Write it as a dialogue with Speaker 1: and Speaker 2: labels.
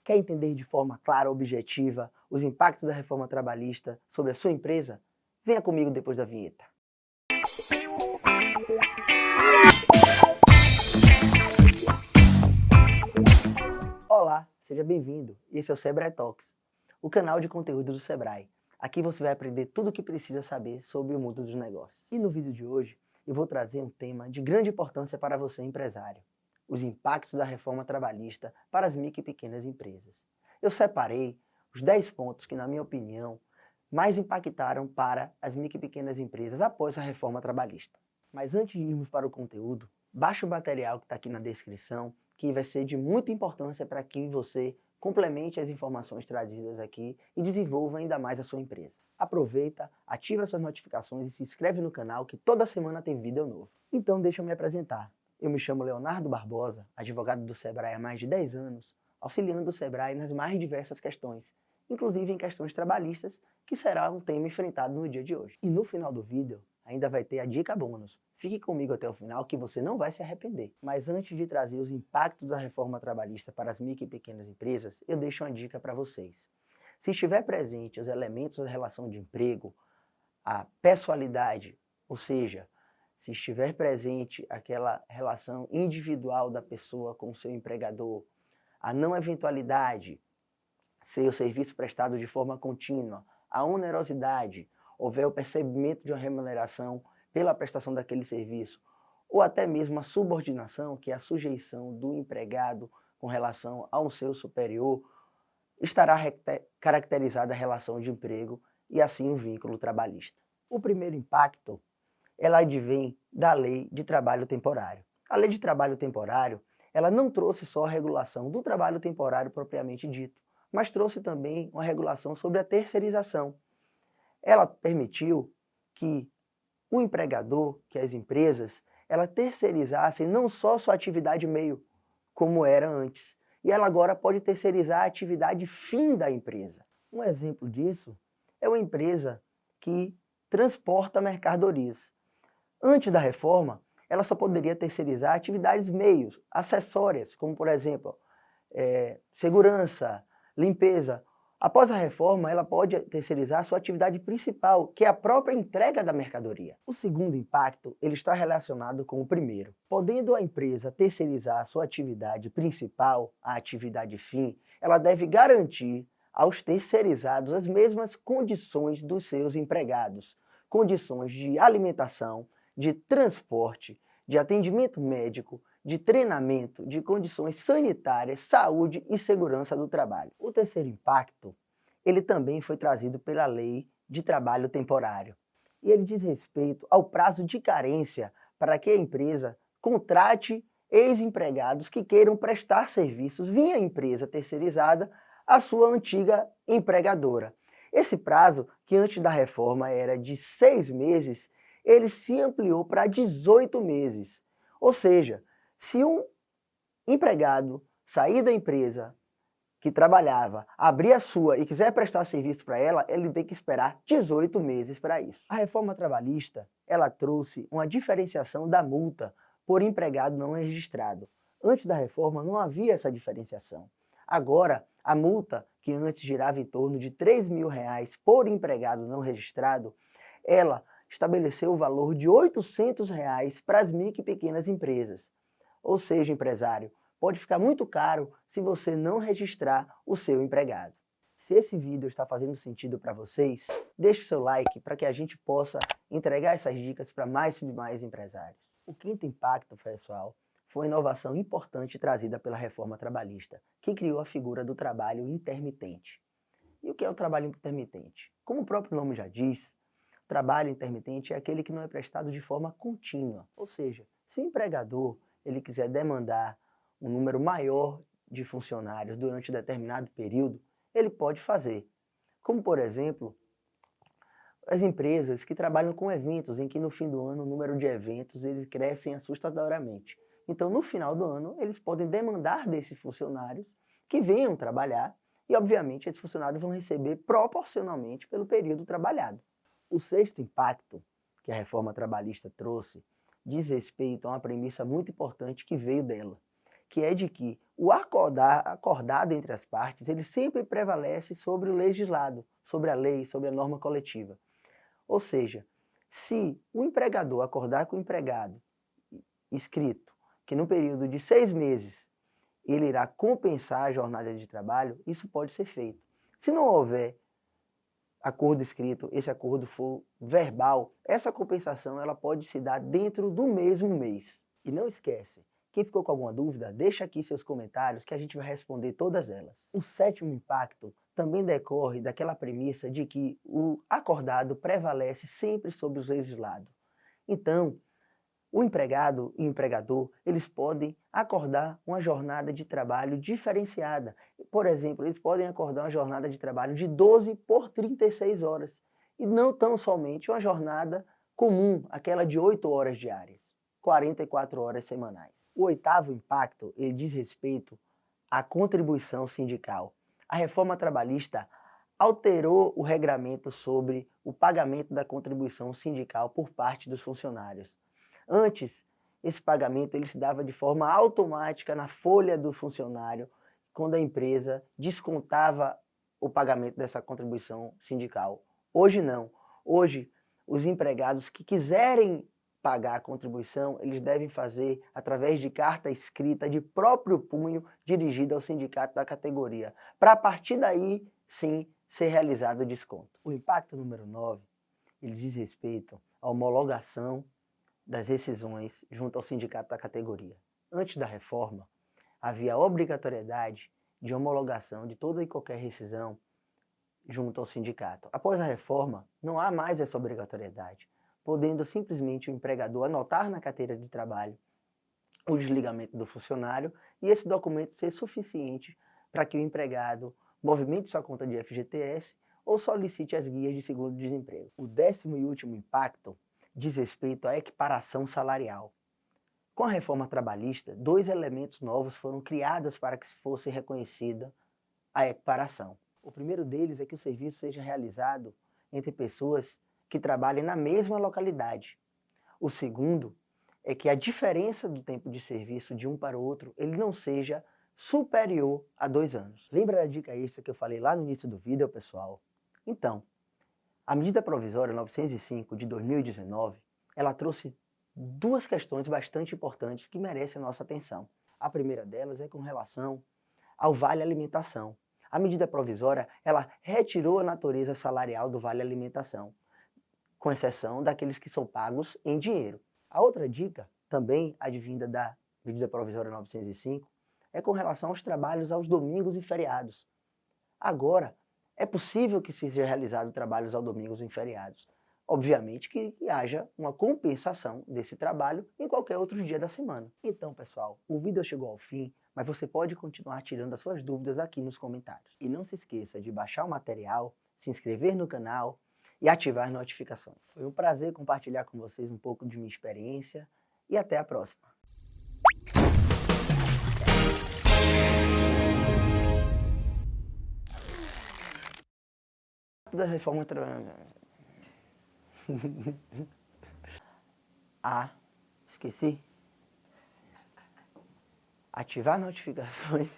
Speaker 1: Quer entender de forma clara e objetiva os impactos da reforma trabalhista sobre a sua empresa? Venha comigo depois da vinheta. Olá, seja bem-vindo. Esse é o Sebrae Talks, o canal de conteúdo do Sebrae. Aqui você vai aprender tudo o que precisa saber sobre o mundo dos negócios. E no vídeo de hoje eu vou trazer um tema de grande importância para você, empresário: os impactos da reforma trabalhista para as micro e pequenas empresas. Eu separei os 10 pontos que, na minha opinião, mais impactaram para as micro e pequenas empresas após a reforma trabalhista. Mas antes de irmos para o conteúdo, baixe o material que está aqui na descrição, que vai ser de muita importância para que você complemente as informações trazidas aqui e desenvolva ainda mais a sua empresa. Aproveita, ativa suas notificações e se inscreve no canal, que toda semana tem vídeo novo. Então deixa eu me apresentar. Eu me chamo Leonardo Barbosa, advogado do Sebrae há mais de 10 anos, auxiliando o Sebrae nas mais diversas questões, inclusive em questões trabalhistas, que será um tema enfrentado no dia de hoje. E no final do vídeo ainda vai ter a dica bônus. Fique comigo até o final que você não vai se arrepender. Mas antes de trazer os impactos da reforma trabalhista para as micro e pequenas empresas, eu deixo uma dica para vocês. Se estiver presente os elementos da relação de emprego, a pessoalidade, ou seja, se estiver presente aquela relação individual da pessoa com o seu empregador, a não eventualidade, ser o serviço prestado de forma contínua, a onerosidade, houver o percebimento de uma remuneração pela prestação daquele serviço, ou até mesmo a subordinação, que é a sujeição do empregado com relação ao seu superior, estará caracterizada a relação de emprego e assim o vínculo trabalhista. O primeiro impacto, ela advém da Lei de Trabalho Temporário. A Lei de Trabalho Temporário, ela não trouxe só a regulação do trabalho temporário propriamente dito, mas trouxe também uma regulação sobre a terceirização. Ela permitiu que o empregador, que as empresas, ela terceirizassem não só sua atividade meio, como era antes, e ela agora pode terceirizar a atividade fim da empresa. Um exemplo disso é uma empresa que transporta mercadorias. Antes da reforma, ela só poderia terceirizar atividades meios, acessórias, como por exemplo, segurança, limpeza. Após a reforma, ela pode terceirizar a sua atividade principal, que é a própria entrega da mercadoria. O segundo impacto, ele está relacionado com o primeiro. Podendo a empresa terceirizar a sua atividade principal, a atividade fim, ela deve garantir aos terceirizados as mesmas condições dos seus empregados, condições de alimentação, de transporte, de atendimento médico, de treinamento, de condições sanitárias, saúde e segurança do trabalho. O terceiro impacto, ele também foi trazido pela Lei de Trabalho Temporário. E ele diz respeito ao prazo de carência para que a empresa contrate ex-empregados que queiram prestar serviços via empresa terceirizada à sua antiga empregadora. Esse prazo, que antes da reforma era de 6 meses, ele se ampliou para 18 meses. Ou seja, se um empregado sair da empresa que trabalhava, abrir a sua e quiser prestar serviço para ela, ele tem que esperar 18 meses para isso. A reforma trabalhista, ela trouxe uma diferenciação da multa por empregado não registrado. Antes da reforma não havia essa diferenciação. Agora, a multa, que antes girava em torno de R$3.000 por empregado não registrado, ela estabeleceu o valor de R$800 para as micro e pequenas empresas. Ou seja, empresário, pode ficar muito caro se você não registrar o seu empregado. Se esse vídeo está fazendo sentido para vocês, deixe o seu like para que a gente possa entregar essas dicas para mais e mais empresários. O quinto impacto, pessoal, foi uma inovação importante trazida pela reforma trabalhista, que criou a figura do trabalho intermitente. E o que é o trabalho intermitente? Como o próprio nome já diz, o trabalho intermitente é aquele que não é prestado de forma contínua. Ou seja, se o empregador ele quiser demandar um número maior de funcionários durante um determinado período, ele pode fazer. Como, por exemplo, as empresas que trabalham com eventos, em que no fim do ano o número de eventos eles crescem assustadoramente. Então, no final do ano, eles podem demandar desses funcionários que venham trabalhar e, obviamente, esses funcionários vão receber proporcionalmente pelo período trabalhado. O sexto impacto que a reforma trabalhista trouxe diz respeito a uma premissa muito importante que veio dela, que é de que O acordado entre as partes, ele sempre prevalece sobre o legislado, sobre a lei, sobre a norma coletiva. Ou seja, se o empregador acordar com o empregado escrito que no período de 6 meses ele irá compensar a jornada de trabalho, isso pode ser feito. Se não houver acordo escrito, esse acordo for verbal, essa compensação ela pode se dar dentro do mesmo mês. E não esquece, quem ficou com alguma dúvida, deixa aqui seus comentários que a gente vai responder todas elas. O sétimo impacto também decorre daquela premissa de que o acordado prevalece sempre sobre os legislados. Então, o empregado e o empregador, eles podem acordar uma jornada de trabalho diferenciada. Por exemplo, eles podem acordar uma jornada de trabalho de 12 por 36 horas. E não tão somente uma jornada comum, aquela de 8 horas diárias, 44 horas semanais. O oitavo impacto, ele diz respeito à contribuição sindical. A reforma trabalhista alterou o regramento sobre o pagamento da contribuição sindical por parte dos funcionários. Antes, esse pagamento ele se dava de forma automática na folha do funcionário, quando a empresa descontava o pagamento dessa contribuição sindical. Hoje não. Hoje, os empregados que quiserem pagar a contribuição, eles devem fazer através de carta escrita de próprio punho dirigida ao sindicato da categoria, para a partir daí, sim, ser realizado o desconto. O impacto número 9, ele diz respeito à homologação das rescisões junto ao sindicato da categoria. Antes da reforma, havia a obrigatoriedade de homologação de toda e qualquer rescisão junto ao sindicato. Após a reforma, não há mais essa obrigatoriedade, podendo simplesmente o empregador anotar na carteira de trabalho o desligamento do funcionário e esse documento ser suficiente para que o empregado movimente sua conta de FGTS ou solicite as guias de seguro-desemprego. O 10º e último impacto diz respeito à equiparação salarial. Com a reforma trabalhista, 2 elementos novos foram criados para que fosse reconhecida a equiparação. O primeiro deles é que o serviço seja realizado entre pessoas que trabalhem na mesma localidade. O segundo é que a diferença do tempo de serviço de um para o outro ele não seja superior a 2 anos. Lembra da dica extra que eu falei lá no início do vídeo, pessoal? Então, a medida provisória 905 de 2019, ela trouxe 2 questões bastante importantes que merecem a nossa atenção. A primeira delas é com relação ao vale alimentação. A medida provisória, ela retirou a natureza salarial do vale alimentação, com exceção daqueles que são pagos em dinheiro. A outra dica, também advinda da medida provisória 905, é com relação aos trabalhos aos domingos e feriados. Agora, é possível que seja realizado trabalhos aos domingos e feriados. Obviamente que haja uma compensação desse trabalho em qualquer outro dia da semana. Então, pessoal, o vídeo chegou ao fim, mas você pode continuar tirando as suas dúvidas aqui nos comentários. E não se esqueça de baixar o material, se inscrever no canal e ativar as notificações. Foi um prazer compartilhar com vocês um pouco de minha experiência e até a próxima. Da reforma esqueci. Ativar notificações.